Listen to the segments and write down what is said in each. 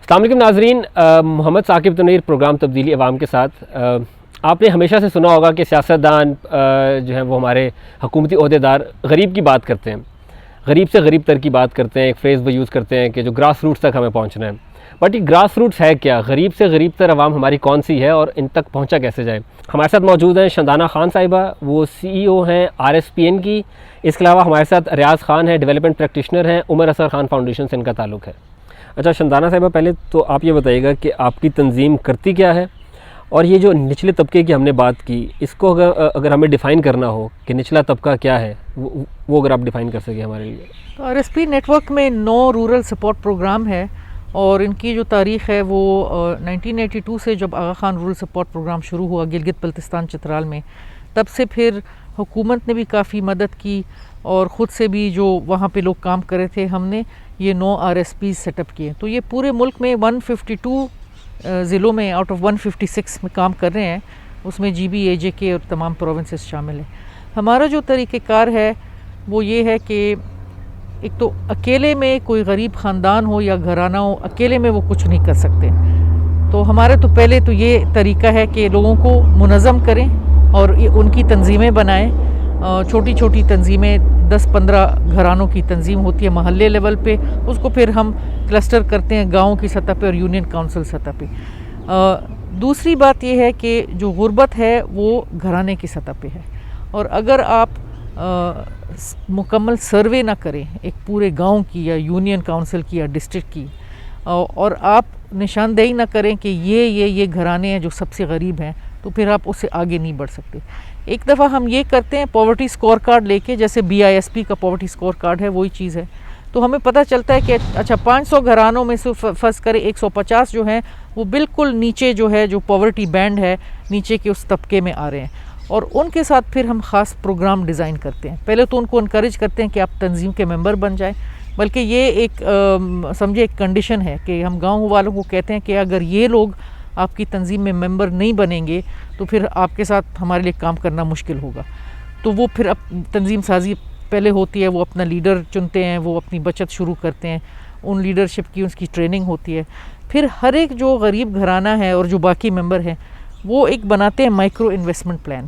السلام علیکم ناظرین، محمد ثاقب تنویر پروگرام تبدیلی عوام کے ساتھ۔ آپ نے ہمیشہ سے سنا ہوگا کہ سیاستدان جو ہیں وہ ہمارے حکومتی عہدیدار غریب کی بات کرتے ہیں، غریب سے غریب تر کی بات کرتے ہیں، ایک فریز وہ یوز کرتے ہیں کہ جو گراس روٹس تک ہمیں پہنچنا ہے۔ بٹ یہ گراس روٹس ہے کیا؟ غریب سے غریب تر عوام ہماری کون سی ہے اور ان تک پہنچا کیسے جائے؟ ہمارے ساتھ موجود ہیں شندانہ خان صاحبہ، وہ CEO ہیں RSPN کی۔ اس کے علاوہ ہمارے ساتھ ریاض خان ہے، ڈیولپمنٹ پریکٹیشنر ہیں، عمر اثر خان فاؤنڈیشن سے ان کا تعلق ہے۔ اچھا شندانہ صاحبہ، پہلے تو آپ یہ بتائیے گا کہ آپ کی تنظیم کرتی کیا ہے، اور یہ جو نچلے طبقے کی ہم نے بات کی، اس کو اگر ہمیں ڈیفائن کرنا ہو کہ نچلا طبقہ کیا ہے، وہ اگر آپ ڈیفائن کر سکیں ہمارے لیے۔ RSP نیٹ ورک میں 9 رورل سپورٹ پروگرام ہے، اور ان کی جو تاریخ ہے وہ 1982 سے جب آغا خان رورل سپورٹ پروگرام شروع ہوا گلگت بلتستان چترال میں، تب سے پھر حکومت نے بھی کافی مدد کی، اور خود سے بھی جو وہاں پہ لوگ کام کرے تھے، ہم نے یہ 9 RSPs سیٹ اپ کیے۔ تو یہ پورے ملک میں 152 ضلعوں میں آؤٹ آف 156 میں کام کر رہے ہیں، اس میں GB AJK اور تمام پروونسز شامل ہیں۔ ہمارا جو طریقہ کار ہے وہ یہ ہے کہ ایک تو اکیلے میں کوئی غریب خاندان ہو یا گھرانہ ہو، اکیلے میں وہ کچھ نہیں کر سکتے، تو ہمارے تو پہلے تو یہ طریقہ ہے کہ لوگوں کو منظم کریں اور ان کی تنظیمیں بنائیں۔ چھوٹی چھوٹی تنظیمیں 10-15 گھرانوں کی تنظیم ہوتی ہے محلے لیول پہ، اس کو پھر ہم کلسٹر کرتے ہیں گاؤں کی سطح پہ اور یونین کونسل سطح پہ۔ دوسری بات یہ ہے کہ جو غربت ہے وہ گھرانے کی سطح پہ ہے، اور اگر آپ مکمل سروے نہ کریں ایک پورے گاؤں کی یا یونین کونسل کی یا ڈسٹرکٹ کی، اور آپ نشاندہی نہ کریں کہ یہ گھرانے ہیں جو سب سے غریب ہیں، تو پھر آپ اس سے آگے نہیں بڑھ سکتے۔ ایک دفعہ ہم یہ کرتے ہیں پاورٹی سکور کارڈ لے کے، جیسے BISP کا پاورٹی سکور کارڈ ہے وہی چیز ہے، تو ہمیں پتہ چلتا ہے کہ اچھا 500 گھرانوں میں سے فرض کریں 150 جو ہیں وہ بالکل نیچے جو ہے جو پاورٹی بینڈ ہے نیچے کے اس طبقے میں آ رہے ہیں، اور ان کے ساتھ پھر ہم خاص پروگرام ڈیزائن کرتے ہیں۔ پہلے تو ان کو انکریج کرتے ہیں کہ آپ تنظیم کے ممبر بن جائیں، بلکہ یہ ایک سمجھے ایک کنڈیشن ہے کہ ہم گاؤں والوں کو کہتے ہیں کہ اگر یہ لوگ آپ کی تنظیم میں ممبر نہیں بنیں گے تو پھر آپ کے ساتھ ہمارے لیے کام کرنا مشکل ہوگا۔ تو وہ پھر تنظیم سازی پہلے ہوتی ہے، وہ اپنا لیڈر چنتے ہیں، وہ اپنی بچت شروع کرتے ہیں، ان لیڈرشپ کی اس کی ٹریننگ ہوتی ہے۔ پھر ہر ایک جو غریب گھرانہ ہے اور جو باقی ممبر ہیں وہ ایک بناتے ہیں مائکرو انویسٹمنٹ پلان۔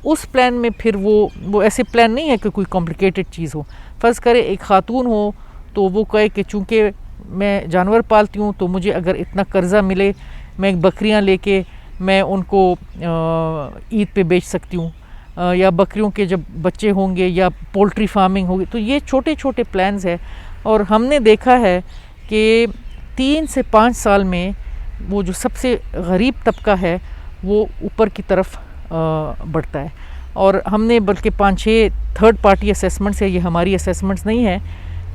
اس پلان میں پھر وہ ایسے پلان نہیں ہے کہ کوئی کمپلیکیٹڈ چیز ہو۔ فرض کرے ایک خاتون ہو تو وہ کہے کہ چونکہ میں جانور پالتی ہوں تو مجھے اگر اتنا قرضہ ملے، میں بکریاں لے کے میں ان کو عید پہ بیچ سکتی ہوں، یا بکریوں کے جب بچے ہوں گے یا پولٹری فارمنگ ہوگی، تو یہ چھوٹے چھوٹے پلانز ہیں، اور ہم نے دیکھا ہے کہ 3 سے 5 سال میں وہ جو سب سے غریب طبقہ ہے وہ اوپر کی طرف بڑھتا ہے۔ اور ہم نے بلکہ 5-6 تھرڈ پارٹی اسیسمنٹس ہے، یہ ہماری اسیسمنٹس نہیں ہیں،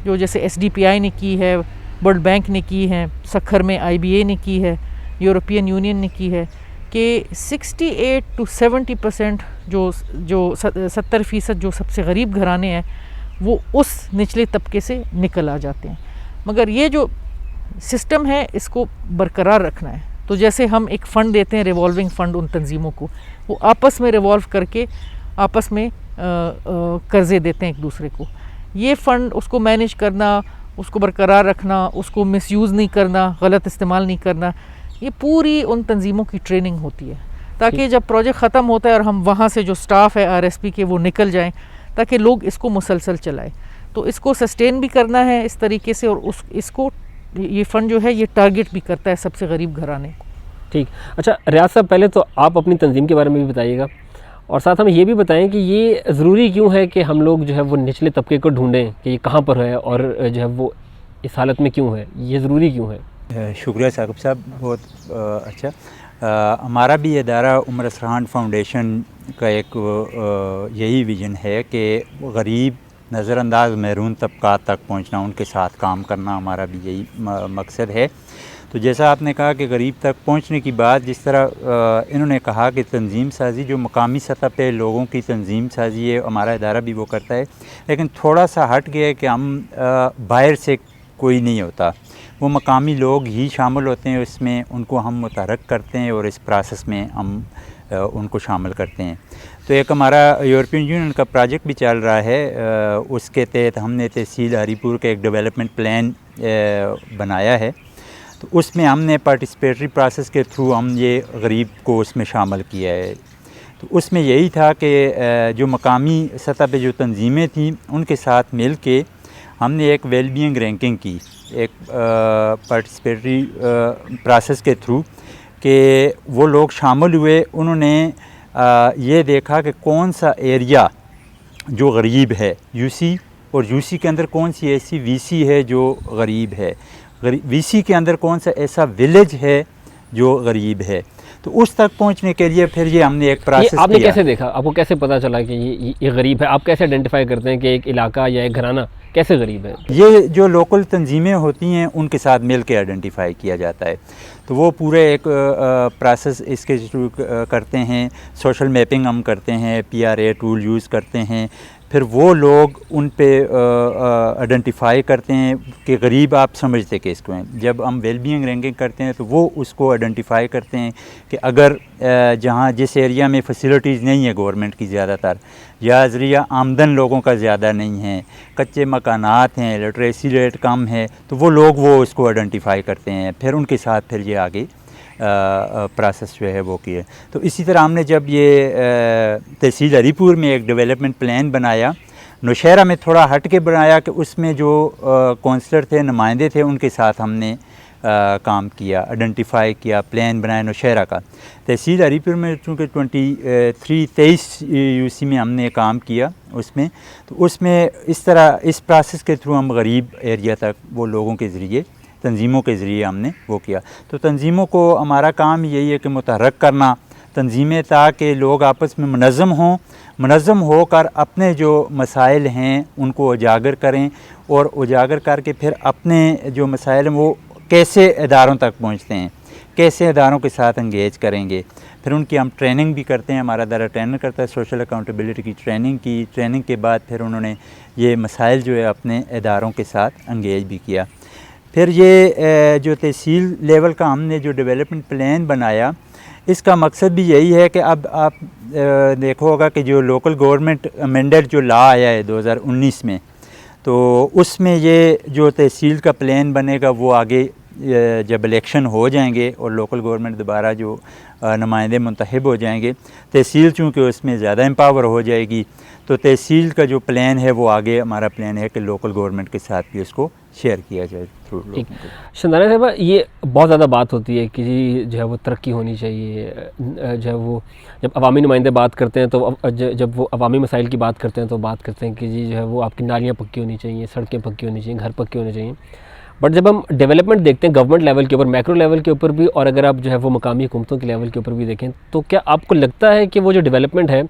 جو جیسے SDPI نے کی ہے، ورلڈ بینک نے کی ہے، سکھر میں IBA نے کی ہے، یورپین یونین نے کی ہے، کہ 68 to 70% جو 70% جو سب سے غریب گھرانے ہیں وہ اس نچلے طبقے سے نکل آ جاتے ہیں۔ مگر یہ جو سسٹم ہے اس کو برقرار رکھنا ہے، تو جیسے ہم ایک فنڈ دیتے ہیں ریوالونگ فنڈ ان تنظیموں کو، وہ آپس میں ریوالو کر کے آپس میں قرضے دیتے ہیں ایک دوسرے کو۔ یہ فنڈ اس کو مینیج کرنا، اس کو برقرار رکھنا، اس کو مس یوز نہیں کرنا، غلط استعمال نہیں کرنا، یہ پوری ان تنظیموں کی ٹریننگ ہوتی ہے، تاکہ جب پروجیکٹ ختم ہوتا ہے اور ہم وہاں سے جو سٹاف ہے RSP کے وہ نکل جائیں، تاکہ لوگ اس کو مسلسل چلائیں۔ تو اس کو سسٹین بھی کرنا ہے اس طریقے سے، اور اس کو یہ فنڈ جو ہے یہ ٹارگٹ بھی کرتا ہے سب سے غریب گھرانے کو۔ ٹھیک۔ اچھا ریاض صاحب، پہلے تو آپ اپنی تنظیم کے بارے میں بھی بتائیے گا، اور ساتھ ہمیں یہ بھی بتائیں کہ یہ ضروری کیوں ہے کہ ہم لوگ جو ہے وہ نچلے طبقے کو ڈھونڈیں کہ یہ کہاں پر ہے اور جو ہے وہ اس حالت میں کیوں ہے، یہ ضروری کیوں ہے؟ شکریہ ثاقب صاحب، بہت اچھا۔ ہمارا بھی ادارہ عمر اثر خان فاؤنڈیشن کا ایک یہی ویژن ہے کہ غریب نظر انداز محروم طبقات تک پہنچنا، ان کے ساتھ کام کرنا، ہمارا بھی یہی مقصد ہے۔ تو جیسا آپ نے کہا کہ غریب تک پہنچنے کی بات، جس طرح انہوں نے کہا کہ تنظیم سازی جو مقامی سطح پہ لوگوں کی تنظیم سازی ہے، ہمارا ادارہ بھی وہ کرتا ہے، لیکن تھوڑا سا ہٹ گیا ہے کہ ہم باہر سے کوئی نہیں ہوتا، وہ مقامی لوگ ہی شامل ہوتے ہیں اس میں، ان کو ہم متحرک کرتے ہیں اور اس پروسیس میں ہم ان کو شامل کرتے ہیں۔ تو ایک ہمارا یورپین یونین کا پروجیکٹ بھی چل رہا ہے، اس کے تحت ہم نے تحصیل ہری پور کا ایک ڈیولپمنٹ پلان بنایا ہے۔ تو اس میں ہم نے پارٹیسپیٹری پروسیس کے تھرو ہم یہ غریب کو اس میں شامل کیا ہے. تو اس میں یہی تھا کہ جو مقامی سطح پہ جو تنظیمیں تھیں ان کے ساتھ مل کے ہم نے ایک ویل بینگ رینکنگ کی ایک پارٹیسپیٹری پروسیس کے تھرو کہ وہ لوگ شامل ہوئے. انہوں نے یہ دیکھا کہ کون سا ایریا جو غریب ہے یو سی، اور یو سی کے اندر کون سی ایسی وی سی ہے جو غریب ہے، وی سی کے اندر کون سا ایسا ولیج ہے جو غریب ہے. تو اس تک پہنچنے کے لیے پھر یہ ہم نے ایک پروسیس آپ نے کیسے دیکھا، آپ کو کیسے پتہ چلا کہ یہ غریب ہے؟ آپ کیسے آئیڈینٹیفائی کرتے ہیں کہ ایک علاقہ یا ایک گھرانہ کیسے غریب ہے؟ یہ جو لوکل تنظیمیں ہوتی ہیں ان کے ساتھ مل کے آئیڈینٹیفائی کیا جاتا ہے. تو وہ پورے ایک پروسیس اس کے شروع کرتے ہیں، سوشل میپنگ ہم کرتے ہیں، PRA ٹول یوز کرتے ہیں. پھر وہ لوگ ان پہ آئیڈینٹیفائی کرتے ہیں کہ غریب آپ سمجھتے کہ اس کو ہیں. جب ہم ویل بینگ رینکنگ کرتے ہیں تو وہ اس کو آئیڈینٹیفائی کرتے ہیں کہ اگر جہاں جس ایریا میں فیسلٹیز نہیں ہے گورنمنٹ کی زیادہ تر، یا ذریعہ آمدن لوگوں کا زیادہ نہیں ہے، کچے مکانات ہیں، لٹریسی ریٹ کم ہے، تو وہ لوگ وہ اس کو آئیڈینٹیفائی کرتے ہیں. پھر ان کے ساتھ پھر یہ آگے پروسیس جو ہے وہ کیے. تو اسی طرح ہم نے جب یہ تحصیل ہری پور میں ایک ڈیولپمنٹ پلان بنایا، نوشہرہ میں تھوڑا ہٹ کے بنایا کہ اس میں جو کونسلر تھے، نمائندے تھے، ان کے ساتھ ہم نے کام کیا، آئیڈینٹیفائی کیا، پلان بنایا نوشہرہ کا. تحصیل ہری پور میں چونکہ 23 یو سی میں ہم نے کام کیا اس میں، تو اس میں اس طرح اس پروسیس کے تھرو ہم غریب ایریا تک وہ لوگوں کے ذریعے، تنظیموں کے ذریعے ہم نے وہ کیا. تو تنظیموں کو ہمارا کام یہی ہے کہ متحرک کرنا تنظیمیں تاکہ لوگ آپس میں منظم ہو کر اپنے جو مسائل ہیں ان کو اجاگر کریں، اور اجاگر کر کے پھر اپنے جو مسائل ہیں وہ کیسے اداروں تک پہنچتے ہیں، کیسے اداروں کے ساتھ انگیج کریں گے. پھر ان کی ہم ٹریننگ بھی کرتے ہیں، ہمارا ادارہ ٹریننگ کرتا ہے، سوشل اکاؤنٹیبلٹی کی ٹریننگ کے بعد پھر انہوں نے یہ مسائل جو ہے اپنے اداروں کے ساتھ انگیج بھی کیا. پھر یہ جو تحصیل لیول کا ہم نے جو ڈیولپمنٹ پلان بنایا، اس کا مقصد بھی یہی ہے کہ اب آپ دیکھو ہوگا کہ جو لوکل گورنمنٹ امینڈڈ جو لا آیا ہے 2019 میں، تو اس میں یہ جو تحصیل کا پلان بنے گا وہ آگے جب الیکشن ہو جائیں گے اور لوکل گورنمنٹ دوبارہ جو نمائندے منتخب ہو جائیں گے، تحصیل چونکہ اس میں زیادہ امپاور ہو جائے گی، تو تحصیل کا جو پلان ہے وہ آگے ہمارا پلان ہے کہ لوکل گورنمنٹ کے ساتھ بھی اس کو شیئر کیا جائے. شندانہ صاحبہ، یہ بہت زیادہ بات ہوتی ہے کہ جی جو ہے وہ ترقی ہونی چاہیے، جو ہے وہ جب عوامی نمائندے بات کرتے ہیں تو جب وہ عوامی مسائل کی بات کرتے ہیں تو بات کرتے ہیں کہ جی جو ہے وہ آپ کی نالیاں پکی ہونی چاہیے، سڑکیں پکی ہونی چاہیے، گھر پکے ہونے چاہیے. بٹ جب ہم ڈیولپمنٹ دیکھتے ہیں گورنمنٹ لیول کے اوپر، میکرو لیول کے اوپر بھی، اور اگر آپ جو ہے وہ مقامی حکومتوں کے لیول کے اوپر بھی دیکھیں، تو کیا آپ کو لگتا ہے کہ وہ جو ڈیولپمنٹ ہے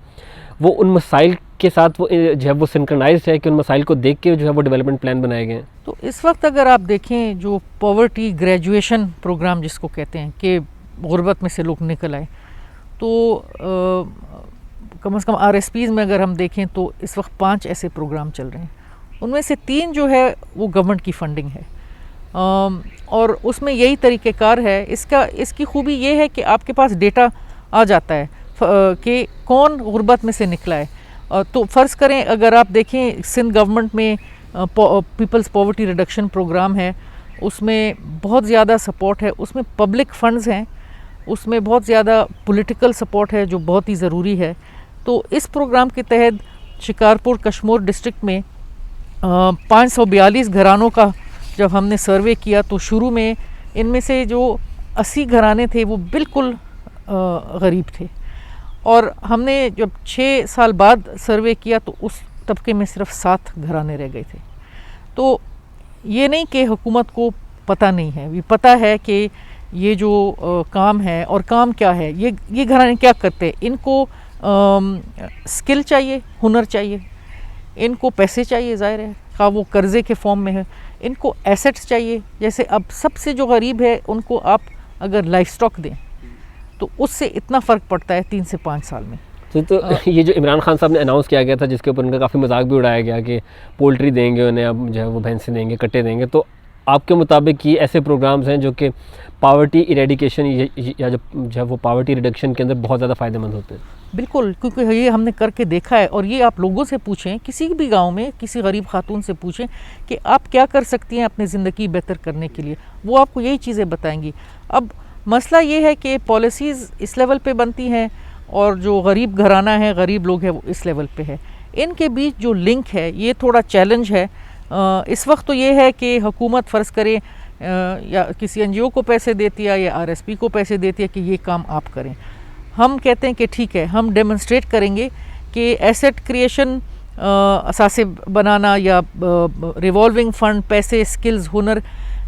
وہ ان مسائل کے ساتھ وہ جو ہے وہ سنکرنائزڈ ہے کہ ان مسائل کو دیکھ کے جو ہے وہ ڈیولپمنٹ پلان بنائے گئے ہیں؟ تو اس وقت اگر آپ دیکھیں جو پاورٹی گریجویشن پروگرام جس کو کہتے ہیں کہ غربت میں سے لوگ نکل آئے، تو کم از کم RSPs میں اگر ہم دیکھیں تو اس وقت 5 ایسے پروگرام چل رہے ہیں. ان میں سے 3 جو ہے وہ گورنمنٹ کی فنڈنگ ہے، اور اس میں یہی طریقہ کار ہے. اس کی خوبی یہ ہے کہ آپ کے پاس ڈیٹا آ جاتا ہے کہ کون غربت میں سے نکلا ہے. تو فرض کریں اگر آپ دیکھیں سندھ گورنمنٹ میں پیپلز پاورٹی ریڈکشن پروگرام ہے، اس میں بہت زیادہ سپورٹ ہے، اس میں پبلک فنڈز ہیں، اس میں بہت زیادہ پولیٹیکل سپورٹ ہے جو بہت ہی ضروری ہے. تو اس پروگرام کے تحت شکارپور کشمور ڈسٹرکٹ میں 542 گھرانوں کا جب ہم نے سروے کیا تو شروع میں ان میں سے جو 80 گھرانے تھے وہ بالکل غریب تھے، اور ہم نے جب 6 سال بعد سروے کیا تو اس طبقے میں صرف 7 گھرانے رہ گئے تھے. تو یہ نہیں کہ حکومت کو پتہ نہیں ہے، یہ پتہ ہے کہ یہ جو کام ہے اور کام کیا ہے، یہ گھرانے کیا کرتے ہیں. ان کو سکل چاہیے، ہنر چاہیے، ان کو پیسے چاہیے، ظاہر ہے خواہ وہ قرضے کے فارم میں ہے، ان کو ایسٹس چاہیے. جیسے اب سب سے جو غریب ہے ان کو آپ اگر لائف سٹاک دیں تو اس سے اتنا فرق پڑتا ہے 3 سے 5 سال میں. تو یہ جو عمران خان صاحب نے اناؤنس کیا گیا تھا جس کے اوپر ان کا کافی مذاق بھی اڑایا گیا کہ پولٹری دیں گے انہیں، اب جو ہے وہ بھینسیں دیں گے، کٹے دیں گے، تو آپ کے مطابق یہ ایسے پروگرامز ہیں جو کہ پاورٹی ایریڈیکیشن یا جو ہے وہ پاورٹی ریڈکشن کے اندر بہت زیادہ فائدہ مند ہوتے ہیں؟ بالکل، کیونکہ یہ ہم نے کر کے دیکھا ہے، اور یہ آپ لوگوں سے پوچھیں، کسی بھی گاؤں میں کسی غریب خاتون سے پوچھیں کہ آپ کیا کر سکتی ہیں اپنی زندگی بہتر کرنے کے لیے، وہ آپ کو یہی چیزیں بتائیں گی۔ اب مسئلہ یہ ہے کہ پالیسیز اس لیول پہ بنتی ہیں اور جو غریب گھرانہ ہے، غریب لوگ ہیں، وہ اس لیول پہ ہے، ان کے بیچ جو لنک ہے یہ تھوڑا چیلنج ہے۔ اس وقت تو یہ ہے کہ حکومت فرض کرے یا کسی این جی او کو پیسے دیتی ہے یا آر ایس پی کو پیسے دیتی ہے کہ یہ کام آپ کریں۔ ہم کہتے ہیں کہ ٹھیک ہے، ہم ڈیمونسٹریٹ کریں گے کہ ایسٹ کریشن، اثاثے بنانا یا ریوالونگ فنڈ، پیسے، سکلز، ہنر،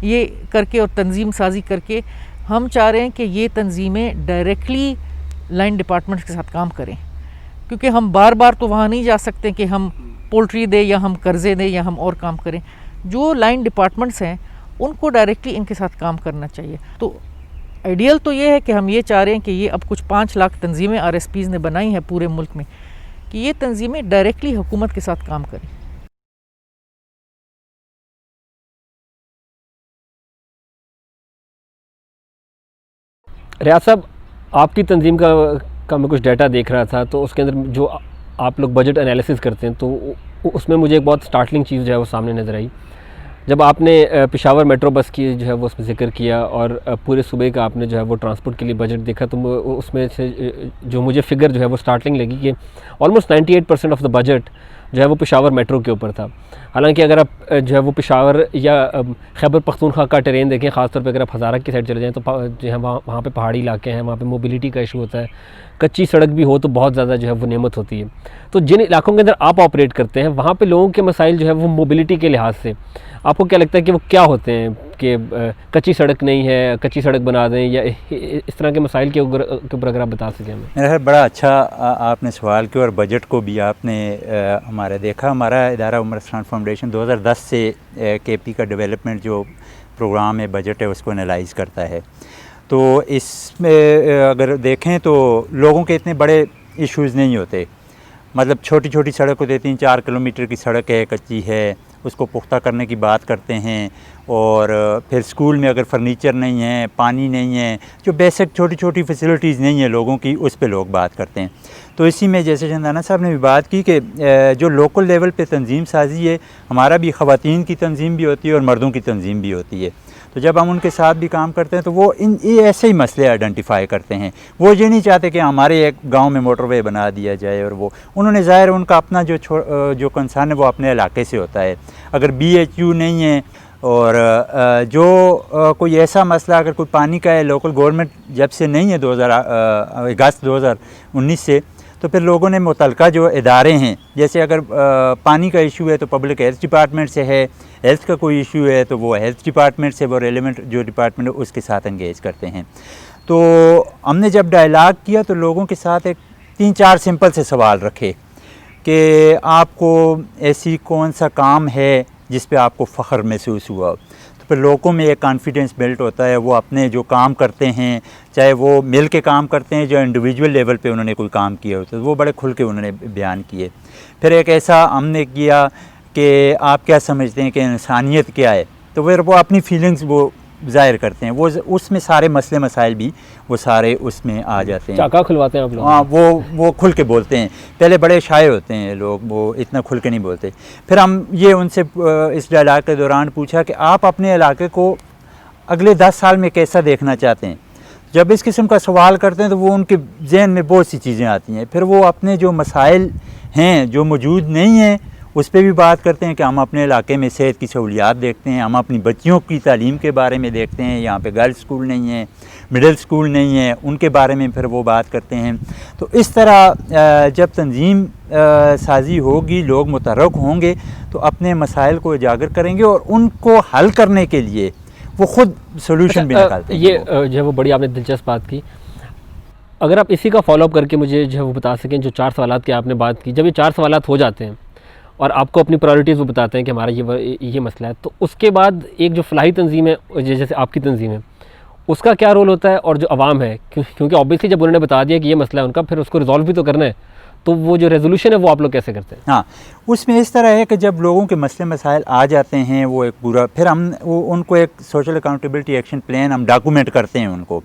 یہ کر کے اور تنظیم سازی کر کے ہم چاہ رہے ہیں کہ یہ تنظیمیں ڈائریکٹلی لائن ڈپارٹمنٹس کے ساتھ کام کریں، کیونکہ ہم بار بار تو وہاں نہیں جا سکتے کہ ہم پولٹری دیں یا ہم قرضے دیں یا ہم اور کام کریں۔ جو لائن ڈپارٹمنٹس ہیں ان کو ڈائریکٹلی ان کے ساتھ کام کرنا چاہیے۔ تو آئیڈیل تو یہ ہے کہ ہم یہ چاہ رہے ہیں کہ یہ اب کچھ 5 لاکھ تنظیمیں آر ایس پیز نے بنائی ہیں پورے ملک میں، کہ یہ تنظیمیں ڈائریکٹلی حکومت کے ساتھ کام کریں۔ ریاض صاحب، آپ کی تنظیم کا میں کچھ ڈیٹا دیکھ رہا تھا، تو اس کے اندر جو آپ لوگ بجٹ انالیسس کرتے ہیں تو اس میں مجھے ایک بہت سٹارٹلنگ چیز جو ہے وہ سامنے نظر آئی، جب آپ نے پشاور میٹرو بس کی جو ہے وہ اس میں ذکر کیا اور پورے صوبے کا آپ نے جو ہے وہ ٹرانسپورٹ کے لیے بجٹ دیکھا، تو اس میں سے جو مجھے فگر جو ہے وہ سٹارٹلنگ لگی کہ آلموسٹ 98% آف دا بجٹ جو ہے وہ پشاور میٹرو کے اوپر تھا۔ حالانکہ اگر آپ جو ہے وہ پشاور یا خیبر پختونخوا کا ٹرین دیکھیں، خاص طور پہ اگر آپ ہزارہ کی سائڈ چلے جائیں تو جو ہے وہاں پہ پہاڑی علاقے ہیں، وہاں پہ موبیلٹی کا ایشو ہوتا ہے، کچی سڑک بھی ہو تو بہت زیادہ جو ہے وہ نعمت ہوتی ہے۔ تو جن علاقوں کے اندر آپ آپریٹ کرتے ہیں وہاں پہ لوگوں کے مسائل جو ہے وہ موبیلٹی کے لحاظ سے آپ کو کیا لگتا ہے کہ وہ کیا ہوتے ہیں؟ کہ کچی سڑک نہیں ہے، کچی سڑک بنا دیں، یا اس طرح کے مسائل کے اوپر اگر آپ بتا سکیں ہمیں۔ میرا خیال بڑا اچھا آپ نے سوال کیا، اور بجٹ کو بھی آپ نے ہمارا دیکھا۔ ہمارا ادارہ عمر اسرحان فاؤنڈیشن 2010 سے کے پی کا ڈیولپمنٹ جو پروگرام ہے، بجٹ ہے، اس کو انالائز کرتا ہے۔ تو اس میں اگر دیکھیں تو لوگوں کے اتنے بڑے ایشوز نہیں ہوتے، مطلب چھوٹی چھوٹی سڑک ہوتی ہے، 3-4 کلومیٹر کی سڑک ہے، کچی ہے، اس کو پختہ کرنے کی بات کرتے ہیں۔ اور پھر اسکول میں اگر فرنیچر نہیں ہے، پانی نہیں ہے، جو بیسک چھوٹی چھوٹی فیسلٹیز نہیں ہیں لوگوں کی، اس پہ لوگ بات کرتے ہیں۔ تو اسی میں جیسے چندانہ صاحب نے بھی بات کی کہ جو لوکل لیول پہ تنظیم سازی ہے، ہمارا بھی خواتین کی تنظیم بھی ہوتی ہے اور مردوں کی تنظیم بھی ہوتی ہے۔ تو جب ہم ان کے ساتھ بھی کام کرتے ہیں تو وہ یہ ایسے ہی مسئلے آئیڈینٹیفائی کرتے ہیں۔ وہ یہ نہیں چاہتے کہ ہمارے ایک گاؤں میں موٹر وے بنا دیا جائے، اور وہ انہوں نے ظاہر ان کا اپنا جو کنسرن ہے وہ اپنے علاقے سے ہوتا ہے۔ اگر بی ایچ یو نہیں ہے اور جو کوئی ایسا مسئلہ اگر کوئی پانی کا ہے، لوکل گورنمنٹ جب سے نہیں ہے 2019 سے، تو پھر لوگوں نے متعلقہ جو ادارے ہیں، جیسے اگر پانی کا ایشو ہے تو پبلک ہیلتھ ڈپارٹمنٹ سے ہے، ہیلتھ کا کوئی ایشو ہے تو وہ ہیلتھ ڈپارٹمنٹ سے، وہ ریلیونٹ جو ڈپارٹمنٹ ہے اس کے ساتھ انگیج کرتے ہیں۔ تو ہم نے جب ڈائلاگ کیا تو لوگوں کے ساتھ ایک 3-4 سمپل سے سوال رکھے کہ آپ کو ایسی کون سا کام ہے جس پہ آپ کو فخر محسوس ہوا۔ تو پھر لوگوں میں ایک کانفیڈنس بلٹ ہوتا ہے، وہ اپنے جو کام کرتے ہیں، چاہے وہ مل کے کام کرتے ہیں جو انڈیویجول لیول پہ انہوں نے کوئی کام کیا ہوتا ہے، وہ بڑے کھل کے انہوں نے بیان کیے۔ پھر ایک ایسا ہم نے کیا کہ آپ کیا سمجھتے ہیں کہ انسانیت کیا ہے، تو پھر وہ اپنی فیلنگز وہ ظاہر کرتے ہیں، وہ اس میں سارے مسئلے مسائل بھی وہ سارے اس میں آ جاتے ہیں۔ چاکا کھلواتے ہیں آپ لوگ؟ ہاں، وہ کھل کے بولتے ہیں۔ پہلے بڑے شائع ہوتے ہیں لوگ، وہ اتنا کھل کے نہیں بولتے۔ پھر ہم یہ ان سے اس ڈائلاگ کے دوران پوچھا کہ آپ اپنے علاقے کو اگلے 10 سال میں کیسا دیکھنا چاہتے ہیں۔ جب اس قسم کا سوال کرتے ہیں تو وہ ان کے ذہن میں بہت سی چیزیں آتی ہیں۔ پھر وہ اپنے جو مسائل ہیں جو موجود نہیں ہیں اس پہ بھی بات کرتے ہیں کہ ہم اپنے علاقے میں صحت کی سہولیات دیکھتے ہیں، ہم اپنی بچیوں کی تعلیم کے بارے میں دیکھتے ہیں، یہاں پہ گرلز اسکول نہیں ہیں، مڈل اسکول نہیں ہے، ان کے بارے میں پھر وہ بات کرتے ہیں۔ تو اس طرح جب تنظیم سازی ہوگی، لوگ متحرک ہوں گے تو اپنے مسائل کو اجاگر کریں گے اور ان کو حل کرنے کے لیے وہ خود سولوشن بھی نکالتے ہیں۔ یہ جو ہے وہ بڑی آپ نے دلچسپ بات کی۔ اگر آپ اسی کا فالو اپ کر کے مجھے جو ہے وہ بتا سکیں، جو 4 سوالات کی آپ نے بات کی، جب یہ 4 سوالات ہو جاتے ہیں اور آپ کو اپنی پرائورٹیز وہ بتاتے ہیں کہ ہمارا یہ مسئلہ ہے، تو اس کے بعد ایک جو فلاحی تنظیم ہے جیسے آپ کی تنظیم ہے، اس کا کیا رول ہوتا ہے؟ اور جو عوام ہے، کیونکہ آبویسلی جب انہوں نے بتا دیا کہ یہ مسئلہ ہے ان کا، پھر اس کو ریزالو بھی تو کرنا ہے، تو وہ جو ریزولوشن ہے وہ آپ لوگ کیسے کرتے ہیں؟ ہاں اس میں اس طرح ہے کہ جب لوگوں کے مسئلے مسائل آ جاتے ہیں وہ ایک پورا پھر ہم ان کو ایک سوشل اکاؤنٹیبلٹی ایکشن پلان ہم ڈاکومنٹ کرتے ہیں، ان کو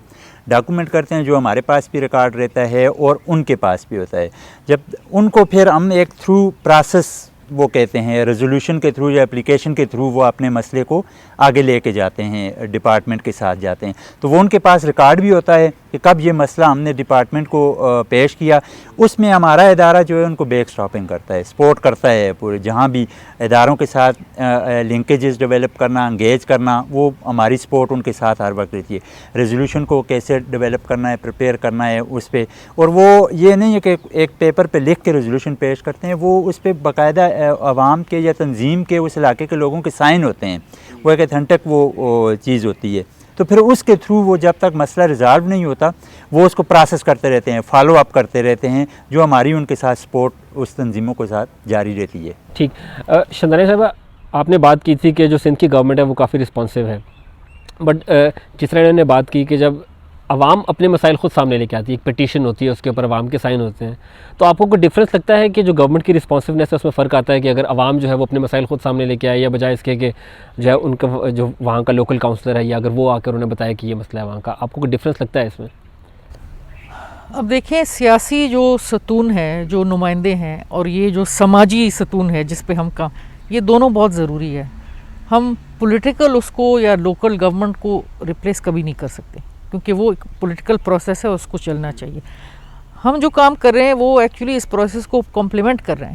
ڈاکومنٹ کرتے ہیں جو ہمارے پاس بھی ریکارڈ رہتا ہے اور ان کے پاس بھی ہوتا ہے. جب ان کو پھر ہم ایک تھرو پروسیس وہ کہتے ہیں ریزولوشن کے تھرو یا اپلیکیشن کے تھرو وہ اپنے مسئلے کو آگے لے کے جاتے ہیں، ڈپارٹمنٹ کے ساتھ جاتے ہیں. تو وہ ان کے پاس ریکارڈ بھی ہوتا ہے کہ کب یہ مسئلہ ہم نے ڈپارٹمنٹ کو پیش کیا. اس میں ہمارا ادارہ جو ہے ان کو بیک اسٹاپنگ کرتا ہے، سپورٹ کرتا ہے پورے، جہاں بھی اداروں کے ساتھ لنکیجز ڈیولپ کرنا، انگیج کرنا، وہ ہماری سپورٹ ان کے ساتھ ہر وقت رہتی ہے. ریزولوشن کو کیسے ڈیولپ کرنا ہے، پریپیئر کرنا ہے اس پہ. اور وہ یہ نہیں ہے کہ ایک پیپر پہ لکھ کے ریزولوشن پیش کرتے ہیں، وہ اس پہ باقاعدہ عوام کے یا تنظیم کے اس علاقے کے لوگوں کے سائن ہوتے ہیں، وہ ایک اتھینٹک وہ چیز ہوتی ہے. تو پھر اس کے تھرو وہ جب تک مسئلہ ریزالو نہیں ہوتا وہ اس کو پروسیس کرتے رہتے ہیں، فالو اپ کرتے رہتے ہیں، جو ہماری ان کے ساتھ سپورٹ اس تنظیموں کے ساتھ جاری رہتی ہے. ٹھیک. شندانی صاحبہ، آپ نے بات کی تھی کہ جو سندھ کی گورنمنٹ ہے وہ کافی رسپانسو ہے، بٹ جس طرح انہوں نے بات کی کہ جب عوام اپنے مسائل خود سامنے لے کے آتی ہے، ایک پٹیشن ہوتی ہے، اس کے اوپر عوام کے سائن ہوتے ہیں، تو آپ کو کوئی ڈفرینس لگتا ہے کہ جو گورنمنٹ کی رسپانسونیس ہے اس میں فرق آتا ہے کہ اگر عوام جو ہے وہ اپنے مسائل خود سامنے لے کے آئے، یا بجائے اس کے کہ جو ہے ان کا جو وہاں کا لوکل کاؤنسلر ہے، یا اگر وہ آ کر انہیں بتایا کہ یہ مسئلہ ہے وہاں کا، آپ کو کوئی ڈفرینس لگتا ہے اس میں؟ اب دیکھیں، سیاسی جو ستون ہے، جو نمائندے ہیں، اور یہ جو سماجی ستون ہے جس پہ ہم کام، یہ دونوں بہت ضروری ہے. ہم پولیٹیکل اس کو یا لوکل گورنمنٹ کو ریپلیس کبھی نہیں کر سکتے، کیونکہ وہ ایک پولیٹیکل پروسیس ہے، اس کو چلنا چاہیے. ہم جو کام کر رہے ہیں وہ ایکچولی اس پروسیس کو کمپلیمنٹ کر رہے ہیں.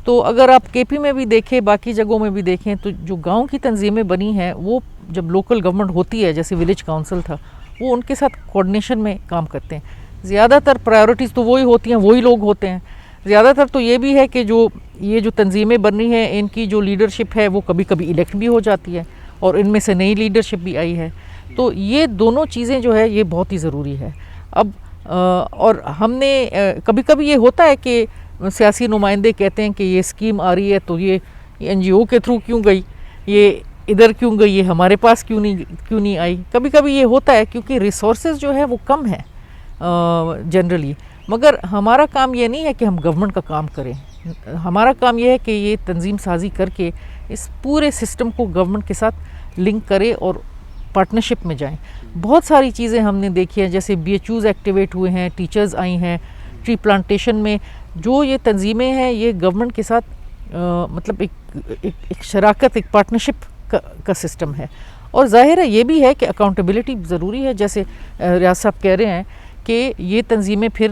تو اگر آپ کے پی میں بھی دیکھیں، باقی جگہوں میں بھی دیکھیں، تو جو گاؤں کی تنظیمیں بنی ہیں وہ جب لوکل گورنمنٹ ہوتی ہے، جیسے ولیج کاؤنسل تھا، وہ ان کے ساتھ کوآرڈینیشن میں کام کرتے ہیں. زیادہ تر پرائیورٹیز تو وہی ہوتی ہیں، وہی لوگ ہوتے ہیں. زیادہ تر تو یہ بھی ہے کہ یہ جو تنظیمیں بن رہی ہیں، ان کی جو لیڈرشپ ہے وہ کبھی کبھی الیکٹ بھی ہو جاتی ہے، اور ان میں سے نئی لیڈرشپ بھی آئی ہے. تو یہ دونوں چیزیں جو ہے یہ بہت ہی ضروری ہے. اب اور ہم نے کبھی کبھی یہ ہوتا ہے کہ سیاسی نمائندے کہتے ہیں کہ یہ اسکیم آ رہی ہے تو یہ این جی او کے تھرو کیوں گئی، یہ ادھر کیوں گئی، یہ ہمارے پاس کیوں نہیں آئی. کبھی کبھی یہ ہوتا ہے کیونکہ ریسورسز جو ہے وہ کم ہیں جنرلی. مگر ہمارا کام یہ نہیں ہے کہ ہم گورنمنٹ کا کام کریں. ہمارا کام یہ ہے کہ یہ تنظیم سازی کر کے اس پورے سسٹم کو گورنمنٹ کے ساتھ لنک کرے اور پارٹنرشپ میں جائیں. بہت ساری چیزیں ہم نے دیکھی ہیں، جیسے بی ایچ یوز ایکٹیویٹ ہوئے ہیں، ٹیچرز آئی ہیں، ٹری پلانٹیشن میں جو یہ تنظیمیں ہیں یہ گورنمنٹ کے ساتھ مطلب ایک شراکت، ایک پارٹنرشپ کا سسٹم ہے. اور ظاہر ہے یہ بھی ہے کہ اکاؤنٹیبلٹی ضروری ہے. جیسے ریاض صاحب کہہ رہے ہیں کہ یہ تنظیمیں پھر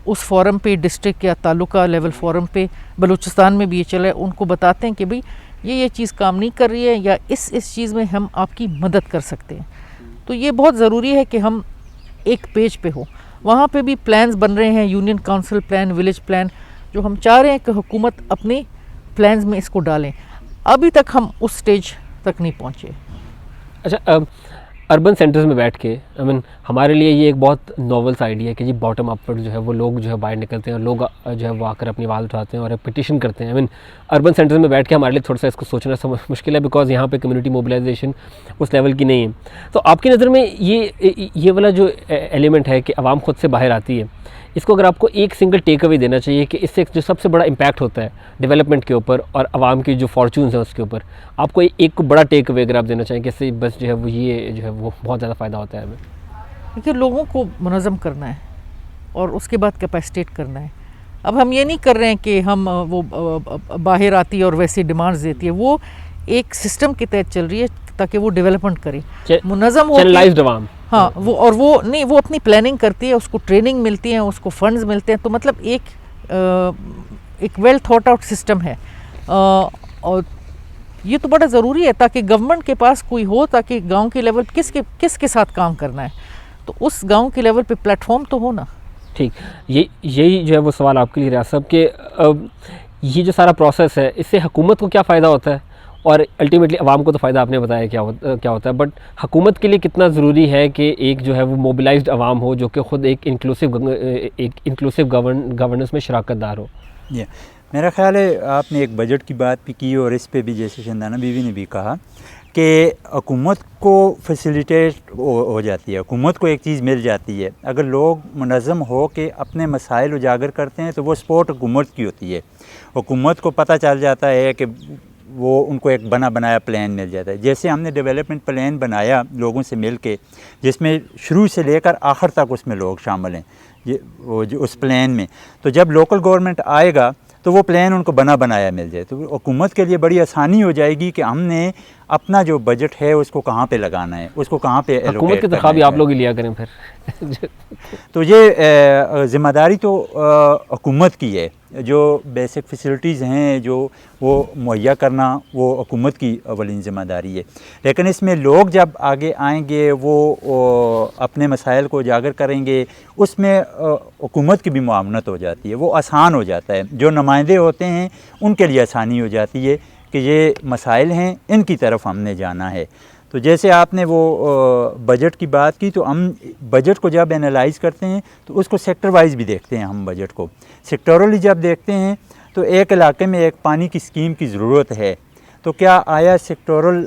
اس فورم پہ، ڈسٹرکٹ یا تعلقہ لیول فورم پہ، بلوچستان میں بھی یہ چلا ہے، ان کو بتاتے ہیں کہ بھئی یہ چیز کام نہیں کر رہی ہے، یا اس چیز میں ہم آپ کی مدد کر سکتے ہیں. تو یہ بہت ضروری ہے کہ ہم ایک پیج پہ ہو. وہاں پہ بھی پلانز بن رہے ہیں، union council plan, village plan, جو ہم چاہ رہے ہیں کہ حکومت اپنے پلانز میں اس کو ڈالیں. ابھی تک ہم اس سٹیج تک نہیں پہنچے. اچھا، اربن سینٹرز میں بیٹھ کے ہمارے لیے یہ ایک بہت ناول سا آئیڈیا ہے کہ جی باٹم اپ جو ہے وہ لوگ جو ہے باہر نکلتے ہیں، اور لوگ جو ہے وہ آ کر اپنی آواز اٹھاتے ہیں اور ایک پٹیشن کرتے ہیں. اربن سینٹرز میں بیٹھ کے ہمارے لیے تھوڑا سا اس کو سوچنا مشکل ہے، بیکاز یہاں پہ کمیونٹی موبلائزیشن اس لیول کی نہیں ہے. تو آپ کی نظر میں یہ والا جو ایلیمنٹ ہے کہ عوام خود سے باہر آتی ہے، اس کو اگر آپ کو ایک سنگل ٹیک اوے دینا چاہیے کہ اس سے جو سب سے بڑا امپیکٹ ہوتا ہے ڈیولپمنٹ کے اوپر اور عوام کی جو فارچونز ہیں اس کے اوپر، آپ کو ایک کو بڑا ٹیک اوے اگر آپ دینا چاہیں کہ اس سے بس جو ہے وہ یہ جو ہے وہ بہت زیادہ فائدہ ہوتا ہے ہمیں؟ دیکھیے، لوگوں کو منظم کرنا ہے اور اس کے بعد کیپیسٹیٹ کرنا ہے. اب ہم یہ نہیں کر رہے ہیں کہ ہم وہ باہر آتی ہے اور ویسے ڈیمانڈز دیتی ہے، وہ ایک سسٹم کے تحت چل رہی ہے تاکہ وہ ڈیولپمنٹ کرے، منظم ہو. چینلائزڈ عوام، ہاں، وہ نہیں، وہ اپنی پلاننگ کرتی ہے، اس کو ٹریننگ ملتی ہے، اس کو فنڈز ملتے ہیں. تو مطلب ایک ویل تھاٹ آؤٹ سسٹم ہے. اور یہ تو بڑا ضروری ہے تاکہ گورنمنٹ کے پاس کوئی ہو، تاکہ گاؤں کے لیول کس کے ساتھ کام کرنا ہے تو اس گاؤں کے لیول پہ پلیٹ فارم تو ہونا. ٹھیک، یہی جو ہے وہ سوال آپ کے لیے ریاض صاحب کہ یہ جو سارا پروسیس ہے اس سے حکومت کو کیا فائدہ ہوتا ہے، اور الٹیمیٹلی عوام کو تو فائدہ آپ نے بتایا کیا ہوتا ہے، بٹ حکومت کے لیے کتنا ضروری ہے کہ ایک جو ہے وہ موبلائزڈ عوام ہو جو کہ خود ایک انکلوسیو گورننس میں شراکت دار ہو؟ میرا خیال ہے آپ نے ایک بجٹ کی بات بھی کی، اور اس پہ بھی جیسے شندانہ بیوی نے بھی کہا کہ حکومت کو فیسیلیٹیٹ ہو جاتی ہے، حکومت کو ایک چیز مل جاتی ہے، اگر لوگ منظم ہو کے اپنے مسائل اجاگر کرتے ہیں تو وہ سپورٹ حکومت کی ہوتی ہے۔ حکومت کو پتہ چل جاتا ہے کہ وہ ان کو ایک بنا بنایا پلان مل جاتا ہے، جیسے ہم نے ڈیولپمنٹ پلان بنایا لوگوں سے مل کے، جس میں شروع سے لے کر آخر تک اس میں لوگ شامل ہیں وہ جو اس پلان میں، تو جب لوکل گورنمنٹ آئے گا تو وہ پلان ان کو بنا بنایا مل جائے، تو حکومت کے لیے بڑی آسانی ہو جائے گی کہ ہم نے اپنا جو بجٹ ہے اس کو کہاں پہ لگانا ہے، اس کو کہاں پہ حکومت کی تنخواہ بھی آپ لوگ ہی لیا کریں پھر۔ تو یہ ذمہ داری تو حکومت کی ہے، جو بیسک فیسلٹیز ہیں جو وہ مہیا کرنا وہ حکومت کی اولین ذمہ داری ہے، لیکن اس میں لوگ جب آگے آئیں گے وہ اپنے مسائل کو اجاگر کریں گے، اس میں حکومت کی بھی معاونت ہو جاتی ہے، وہ آسان ہو جاتا ہے، جو نمائندے ہوتے ہیں ان کے لیے آسانی ہو جاتی ہے کہ یہ مسائل ہیں ان کی طرف ہم نے جانا ہے۔ تو جیسے آپ نے وہ بجٹ کی بات کی، تو ہم بجٹ کو جب انالائز کرتے ہیں تو اس کو سیکٹر وائز بھی دیکھتے ہیں، ہم بجٹ کو سیکٹورلی جب دیکھتے ہیں تو ایک علاقے میں ایک پانی کی اسکیم کی ضرورت ہے، تو کیا آیا سیکٹورل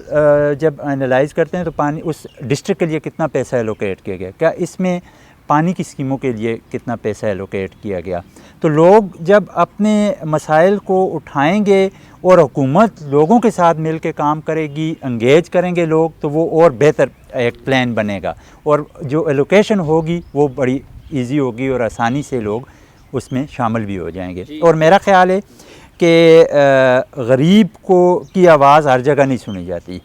جب انالائز کرتے ہیں تو پانی اس ڈسٹرکٹ کے لیے کتنا پیسہ ایلوکیٹ کیا گیا، کیا اس میں پانی کی اسکیموں کے لیے کتنا پیسہ ایلوکیٹ کیا گیا، تو لوگ جب اپنے مسائل کو اٹھائیں گے اور حکومت لوگوں کے ساتھ مل کے کام کرے گی، انگیج کریں گے لوگ، تو وہ اور بہتر ایک پلان بنے گا، اور جو ایلوکیشن ہوگی وہ بڑی ایزی ہوگی اور آسانی سے لوگ اس میں شامل بھی ہو جائیں گے۔ اور میرا خیال ہے کہ غریب کی آواز ہر جگہ نہیں سنی جاتی،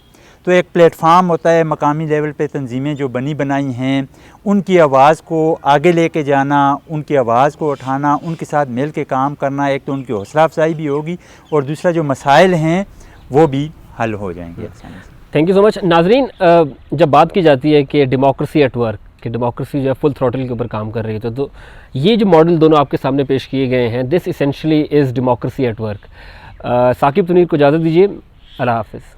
تو ایک پلیٹ فارم ہوتا ہے مقامی لیول پہ، تنظیمیں جو بنی بنائی ہیں ان کی آواز کو آگے لے کے جانا، ان کی آواز کو اٹھانا، ان کے ساتھ مل کے کام کرنا، ایک تو ان کی حوصلہ افزائی بھی ہوگی اور دوسرا جو مسائل ہیں وہ بھی حل ہو جائیں گے آسانی سے۔ تھینک یو سو مچ۔ ناظرین، جب بات کی جاتی ہے کہ ڈیموکریسی ایٹ ورک، کہ ڈیموکریسی جو ہے فل تھروٹل کے اوپر کام کر رہی ہے، تو یہ جو ماڈل دونوں آپ کے سامنے پیش کیے گئے ہیں، this essentially is democracy at work. Saqib Taneer کو اجازت دیجیے، اللہ حافظ۔